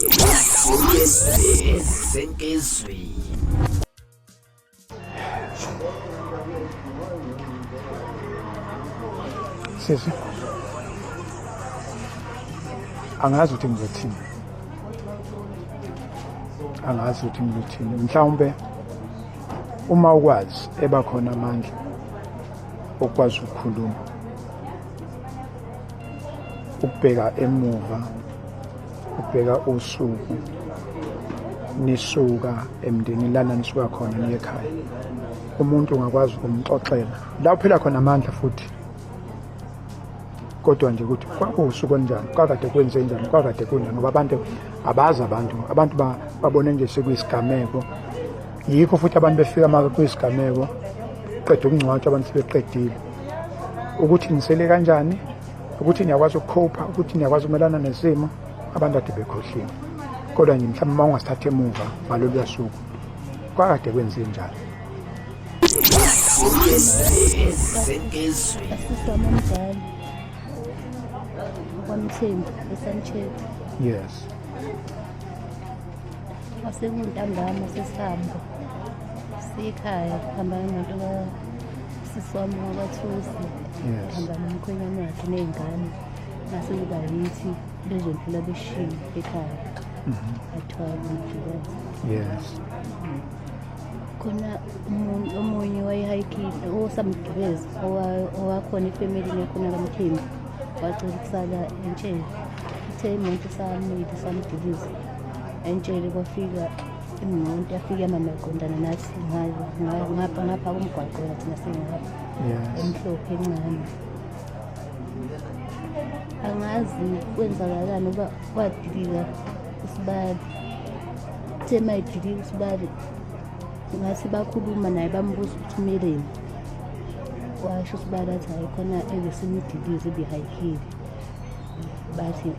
Sisi angazi ukuthi ngizothini, mhlawumbe uma ukwazi ebakhona amandla okwazi ukukhuluma, ukubheka emuva, ukubheka usuku nisuka emndenini lana nisuka khona niye ekhaya, umuntu ungakwazi ukumxoxela la uphela khona amandla futhi. Kodwa nje ukuthi kwakusuku kanjani, kwakade kwenze njani, kwakade kunjani, ngoba abantu abazi, abantu babone nje sekuyisigameko. Yikho futhi abantu befika maka kuyisigameko qeda ukungcwatshwa abantu sebeqedile, ukuthi nisele kanjani, ukuthi niyakwazi ukukhopha, ukuthi niyakwazi ukumelana nesimo, abantu ade bekhohliwe. Kodwa nje mhlawumbe uma ungasithatha emuva ngalolu suku kwakade kwenze njani. Kwamthembu eSanchete. Yes. Wasekuntambama sesihamba sikhaya, hamba nemoto kasisi wami wabathusi. Yes. Hamba nomkhwenyana wakhe ney'ngane nasekuba yithi bezondlula beshiye ekhaya. Athwala umjikazi. Yes. Khona omunye wayehayikile osamgibeza owakhona ifamily ekhona kaMthembu wacela ukusala entsheni. Uthe imoto samile samdiliza entsheni, kwafika imoto yafika yamamaqondana nathi ngapha kumgwaqo nathi nasengapha emhlophe encane. Angazi kwenzakalani uba kwadilika uSibali. Uthe mayidilika uSibali ngathi bakhuluma naye bambuza ukuthi umeleni. Washo uSibali athi hayi khona ebesimidilize ebehayikile. Bathi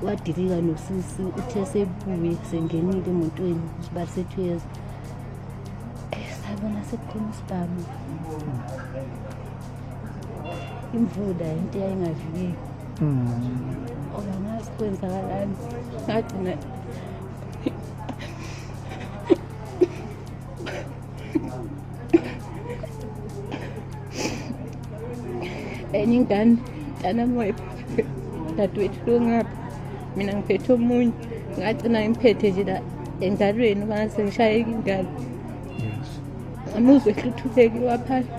wadilika nosisi, uthe sebuye sengenile emotweni uSibali sethweza. Sabona sekukhona isibhamu. Imvula into eyayingavikeki. Ngazi kwenzakalani, ngagcina enye ingane mntanamoya dadewethu lo ngapha, mina ngiphethe omunye, ngagcina ngimphethe nje la engalweni uma sengishayeka ingalo. Amuzwe ehluthulekile waphansi.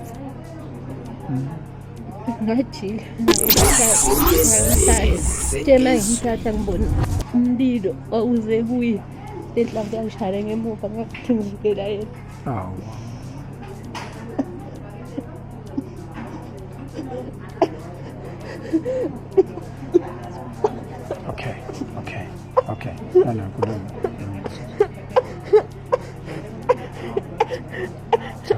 Ngajika tshema ngimthatha ngibona umlilo wawuze kuye, lenhlamvu yangishaya ngemuva ngathi ngivukela yena. Okay. No, kuluma. It's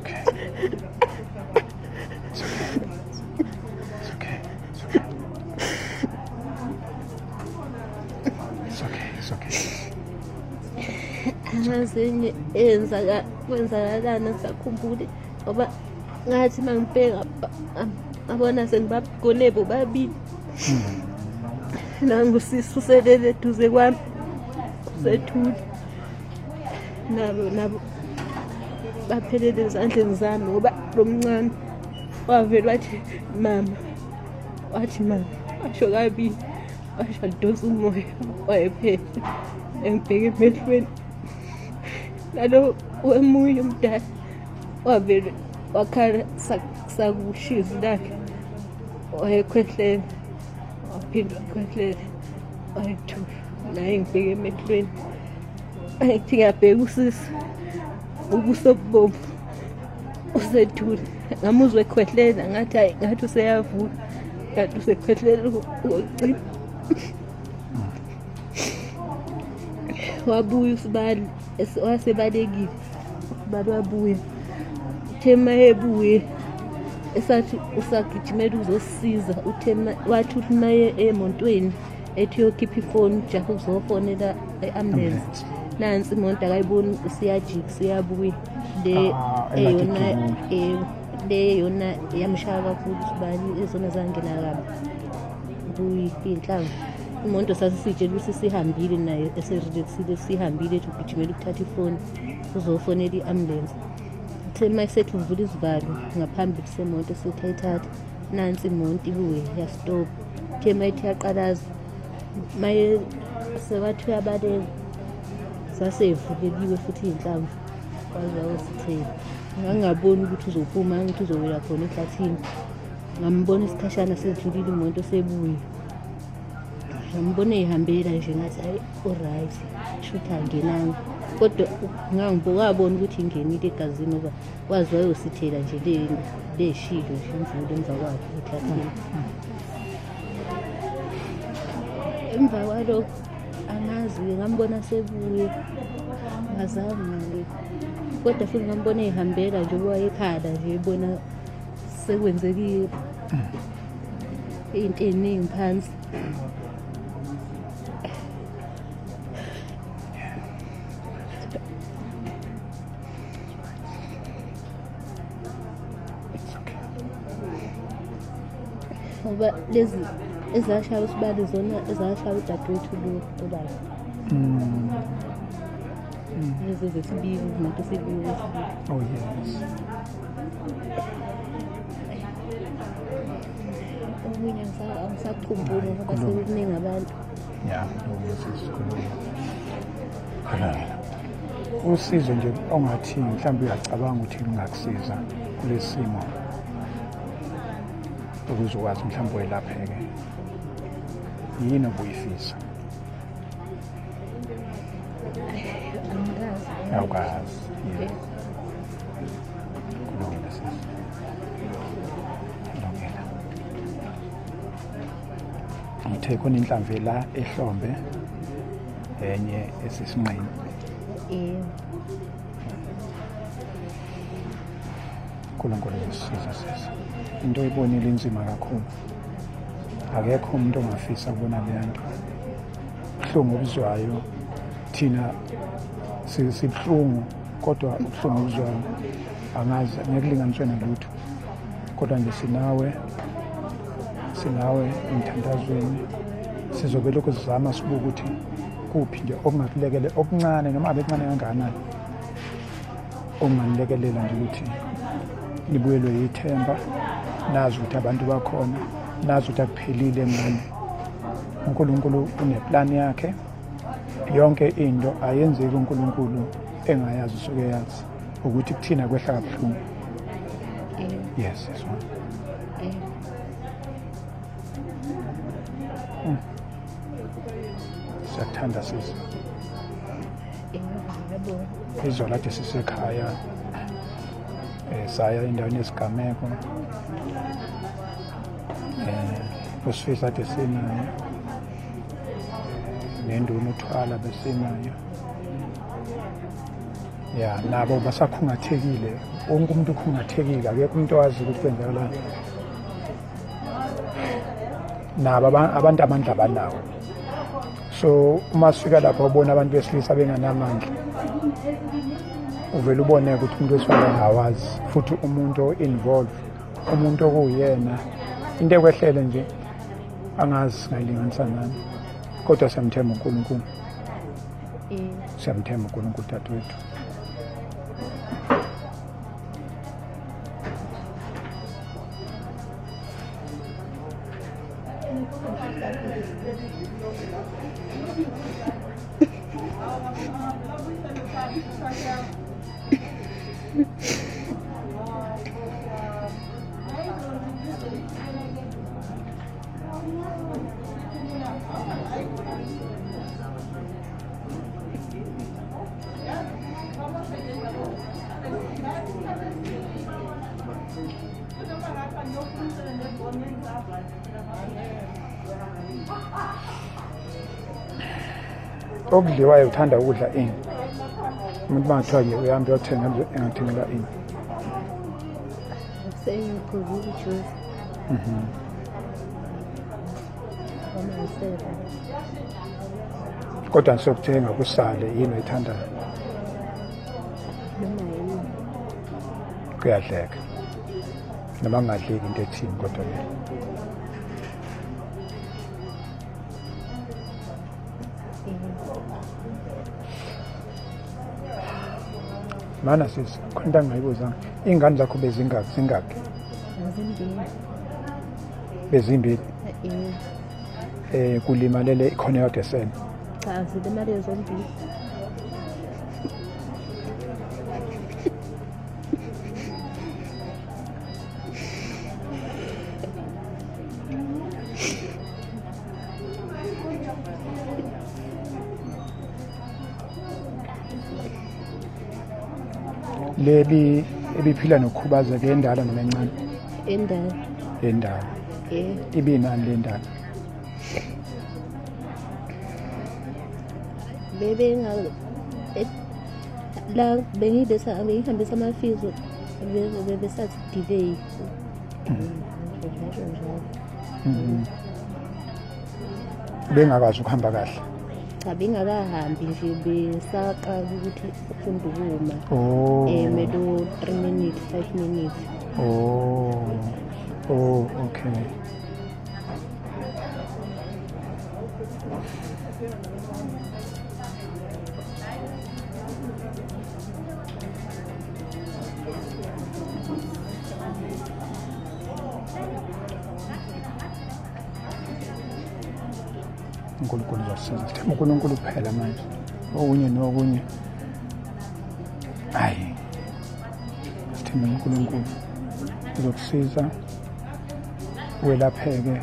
okay. Angazenye kwenzakalana sakhumbule ngoba ngathi mangibheka abona sengibagone bobabili. Nangusisi uselele eduze kwami uSethuli, nabo baphelele ezandleni zami ngoba lo mncane wavela wathi mama washo kabili, washo adonsa umoya wayephethe engibheke emehlweni. Nalo wemunye umdala wavela wakhala sakushizi lakhe, wayekhwehlela waphinde wakhwehlela wayethula, naye ngibheke emehlweni. Angithi ngiyabheka usisi ubuso bubomvu uSethuli, ngamuzwa ekhwehlela ngathi useyavuka, kanti usekhwehlela ukugcina. Wabuya uSibali wasebalekile, uSibali wabuya. Uthema ebuye esathi usagijimela uzosisiza, wathi uthi maye emontweni ethi yokhipha ifoni jaha ukuzofonela i-ambulance. Nansi imoto akayiboni siyajika siyabuya, le yona yamshaya kakhulu uSibali, ezona zangena kabi kuyinhlamvu. Umuntu sasisitshela ukuthi sihambile naye eserelaxile sihambile ethi ugijimela ukuthatha ifoni uzofonela i-ambulance. Uthe mayisethi uvula izivalo ngaphambili semoto sethi ayithatha nansi imoto ibuye yastop. Uthe mayithi yaqalaza maye sewathi uyabaleka sasevuleliwe futhi iy'nhlamvu waze wawusithela. Ngangingaboni ukuthi uzophuma ngithi uzowela khona ehlathini. Ngambona isikhashana sedlulile imoto sebuye. Ngambona eyihambela nje ngathi hayi alright shothi angenanga. Kodwa ngabona ukuthi ingenile egazini ngoba wazi wayosithela nje leshilo nje imvula emva kwakhe ehlathini. Emva kwalokho angazi-ke ngambona sebuye ngazange kodwa futhi ngambona eyihambela nje wayekhala nje ebona sekwenzekile into eningi phansi. Ngoba lezi ezashaya usibali zona ezashaya udadewethu lo baba. Lezi zesibili imoto esibili. Oh yes. Omunye angisakhumbuli ngoba sekuningi abantu. Yeah, usizo nje ongathi mhlawumbe uyacabanga ukuthi lingakusiza kulesimo ukuze ukwazi mhlawumbe welapheke. Yini obuyifisa? Awukazi. Kulungile sisi. Kulungile. Ngithe khona inhlamvu la ehlombe enye esisinqeni. uNkulunkulu usisiza sisi. Into oyibonile inzima kakhulu. Akekho umuntu ongafisa ukubona le nto. Ubuhlungu obuzwayo thina sibuhlungu kodwa ubuhlungu obuzwayo angazi ngeke linganiswe nalutho. Kodwa nje sinawe emthandazweni sizobe lokho sizama sibuka ukuthi kuphi nje okungakulekele okuncane noma abekuncane kangakanani onganilekelela nje ukuthi nibuyelwe yithemba nazi ukuthi abantu bakhona nazi ukuthi akuphelile emini. uNkulunkulu uneplan yakhe yonke into ayenzeki uNkulunkulu engayazi usuke yazi ukuthi kuthina kwehla kabuhlungu. Yes, yes. Siyathanda sisi. Izolo kade sisekhaya saya endaweni yesigameko usifisa kade sinayo nenduna uthwala besinayo ya nabo basakhungathekile wonke umuntu ukhungathekile akekho umuntu owazi ukuthi kwenzakalani nabo abantu amandla abanawo. So uma sifika lapho ubona abantu besilisa benganamandla uvela ubone ukuthi umuntu wesifazane awazi futhi umuntu involve umuntu okuyena into ekwehlele nje angazi ngayilinganisa nani kodwa siyamthemba uNkulunkulu. Siyamthemba uNkulunkulu dadewethu. Okudliwayo uthanda ukudla ini? Umuntu bangathiwa nje uhambe uyothenga engathengela ini? Sengiphuza juice. Kodwa sokuthenga kusale yini oyithandayo? Kuyadleka. Noma ngadleki into ethini kodwa Mana sisi khona into engingayibuzanga. Iy'ngane zakho zingakhi? Azimbili. Bezimbili. Eh, Kulimalele ikhona yodwa esele. cha zilimale zombili. Lebi ebiphila nokukhubazeka endala noma encane? Endala. Endala. Ibinani lendala? La bengihambisa amafizo besathi delay. Bengakwazi ukuhamba kahle? Cha bengakahambi nje besaqala ukuthi ufunda ukuma. Melo 3 minutes 5 minutes. Okay. uNkulunkulu uzosiza. Sithemba uNkulunkulu kuphela manje. Okunye nokunye. Hayi. Sithemba uNkulunkulu uzokusiza welapheke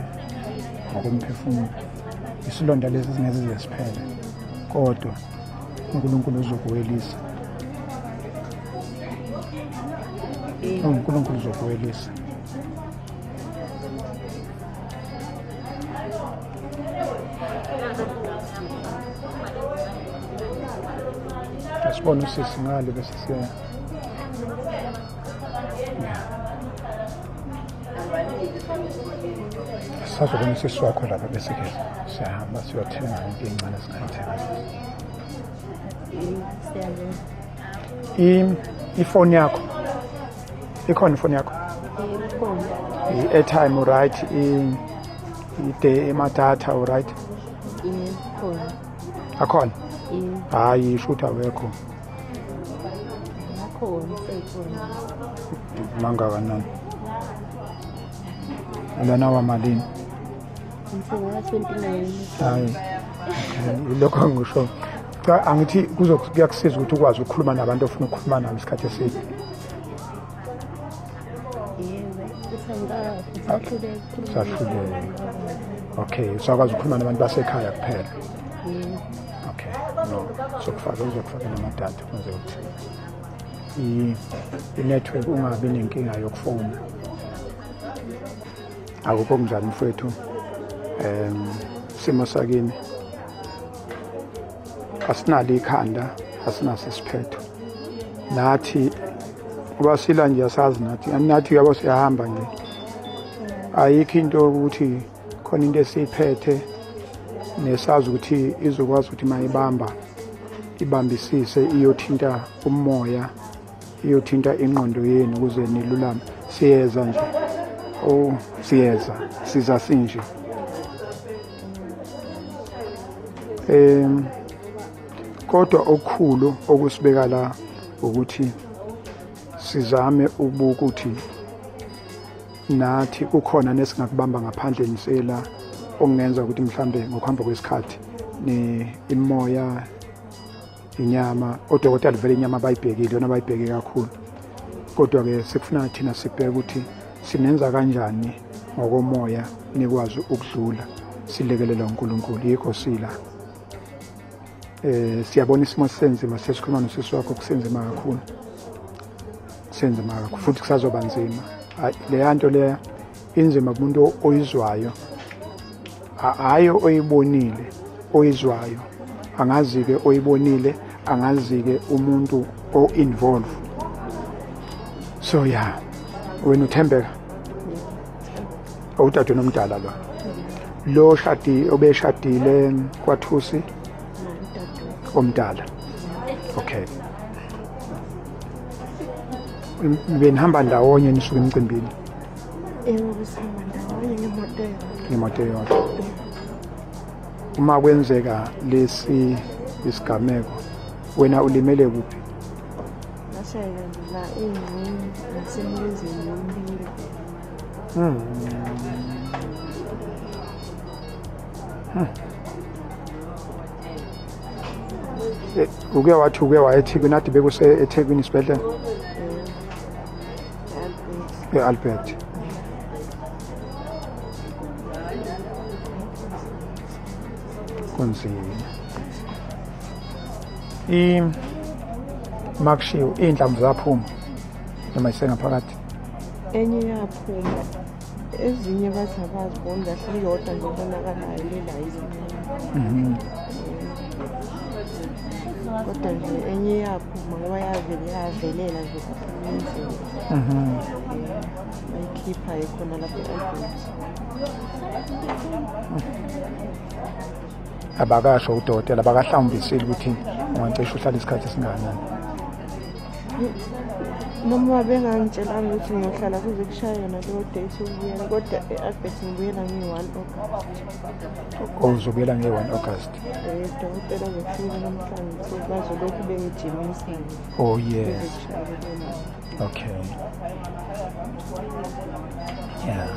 ngokomphefumulo. Isilonda lesi singeze siphele. Kodwa uNkulunkulu uzokuwelisa. uNkulunkulu uzokuwelisa. Asibona usisi ngale bese siya. Sazobona usisi wakho lapha bese ke siyahamba siyothenga into encane singayithenga. Ifoni yakho ikhona ifoni yakho? I-airtime right, imathatha right? Ikhona. Akhona? Hayi shoot awekho. Akhona seyikhona. Mangakanani? Lana wamalini? Ngithenga 29. Hayi. Lokho ngisho. Cha angithi kuyakusiza ukuthi ukwazi ukukhuluma nabantu ofuna ukukhuluma nabo isikhathi eside. Sahluleka. Okay, usakwazi ukukhuluma nabantu basekhaya kuphela. Okay, no. Uzokufaka namadata kwenze ukuthi i-network ungabi nenkinga yokufona. Akukho kunjani mfowethu. Simo sakini asinalo ikhanda, asinaso isiphetho. Nathi wasila nje asazi nathi yabo siyahamba nje. Ayikho into ukuthi khona into esiphethe nesazi ukuthi izokwazi ukuthi mayibamba ibambisise iyothinta umoya, iyothinta ingqondo yenu ukuze nilulame. Siyeza nje. Siyeza, siza sinje. Kodwa okukhulu okusibeka la ukuthi sizame ukuthi nathi kukhona nesingakubamba ngaphandle nisela okungenza ukuthi mhlambe ngokuhamba kwesikhathi imoya inyama odokotela vele inyama bayibhekile yona bayibheke kakhulu. Kodwa ke sekufuna thina sibheke ukuthi sinenza kanjani ngokomoya nikwazi ukudlula silekelela uNkulunkulu. Yikho sila siyabona isimo senzima sesikhuluma nosisi wakho kusenzima kakhulu. Senzima kakhulu futhi kusazoba nzima. Le nto le inzima kumuntu oyizwayo. Hayo oyibonile, oyizwayo. Angazi ke oyibonile, angazi ke umuntu o-involve. So yeah, wena uthembeka. Awuthathe nomdala lo shadi obeshadile kwaThusi omdala. Okay. Benihamba ndawonye nisuka emcimbini? Besihamba ndawonye ngemoto. Ngemoto yodwa. uma kwenzeka lesi isigameko wena ulimele kuphi? ngashayela la engqini nasemlenzeni yombili. Uke waya eThekwini ade bekuse eThekwini isibhedlela e-Albert. Kunzima. Makushiwo iy'nhlamvu zaphuma noma isengaphakathi. Enye yaphuma, ezinye bathi abaziboni kahle, iyodwa nje ebonakalayo lela izinyama. Kodwa nje enye yaphuma ngoba yavelela nje kakhulu. Bayikhipha khona lapha e-Albert. Abakasho udokotela abakahlawumbisile ukuthi ungacishe uhlale isikhathi esingakanani. Noma bengangitshelanga ukuthi ngiyohlala kuze kushaye yona leyo date yokubuyela, kodwa e-Albert ngibuyela nge-1 August. Uzobuyela nge-1 August. Dokotela uzofika namhlanje bazolokhu bengijimisa. Oh yes. Okay. Yeah.